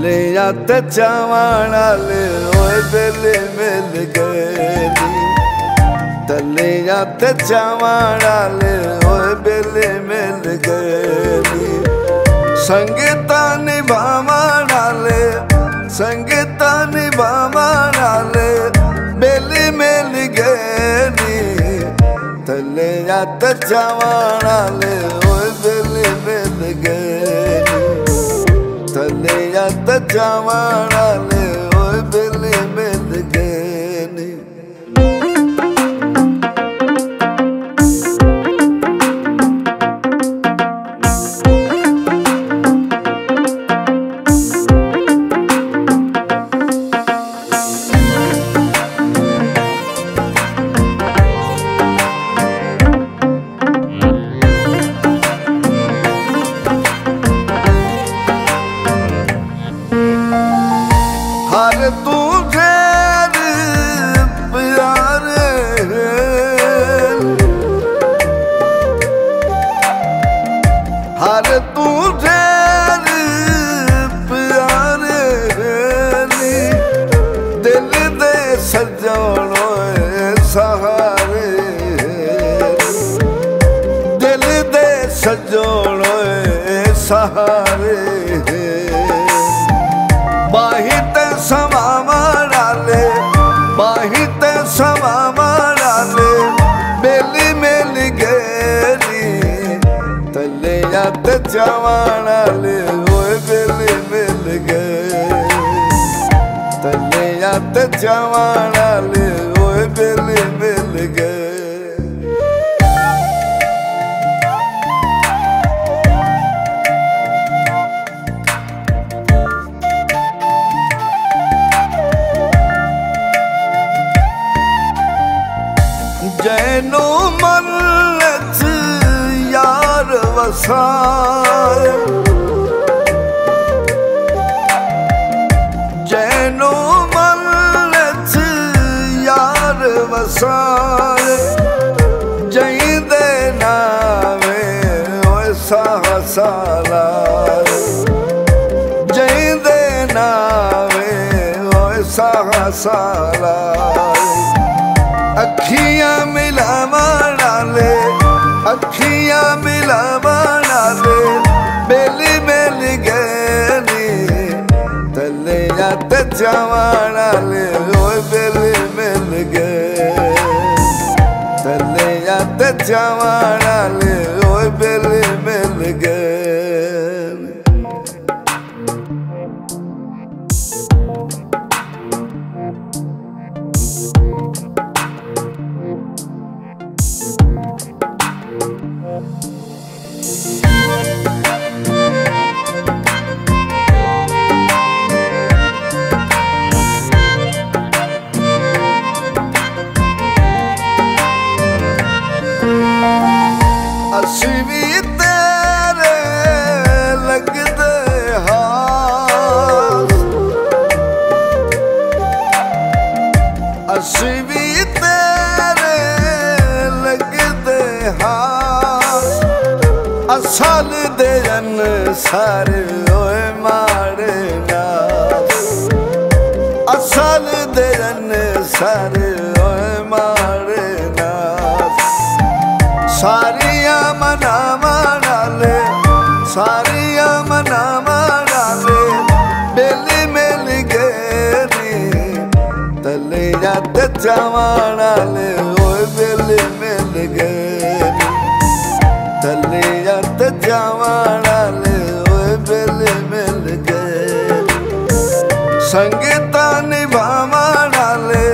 तले ते चावण वाले ओए बेले मिल गए नी। तले ते चावण वाले ओए बेले मिल गए नी। संगीता निभावण वाले संगीता निभावण वाले बेले मिल गए नी। तले ते चावण वाले ओए बेले मिल गए नी। तले ते चावण वाले ओए बेले मिल गए नी। हर तू ढेर प्यारे हर तू ढेर प्यारे दिल दे सजणो सहारे दिल दे सजणो सहारे बाही ते समावण वाले बाही ते समावण वाले बेली मिल गए नी। तले ते चावण वाले ओए बेली मिल गए। तले ते चावण वाले ओए बेली मिल गए। जैनू मन यार वसाए जैनू मन यार वसाए जईंदे नावे ओए साला जईंदे नावे ओए साला अखियां मिलावण वाले अखियां मिलावण वाले बेली मिल गए नी। तले ते चावण वाले ओए बेली मिल गए। तले ते चावण वाले ओए बेली मिल गए। असी भी तेरे लगदे हास असी भी तेरे लगदे हास असल दे जन सारे ओए माड़े नास असल दे जन सारे ओए माड़े नास। सारिया मनावण वाले सारिया मनावण वाले बेली मिल गए नी। तले ते चावण वाले ओए बेली मिल गए नी। तले ते चावण वाले ओए बेली मिल गए। संगीता निभावण वाले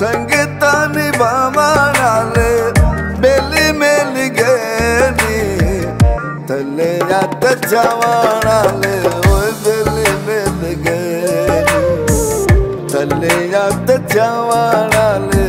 संगीता निभावण वाले बेली मिल गए नी। तले ते चावण वाले ओए बेली मिल गए नी। तले ते चावण वाले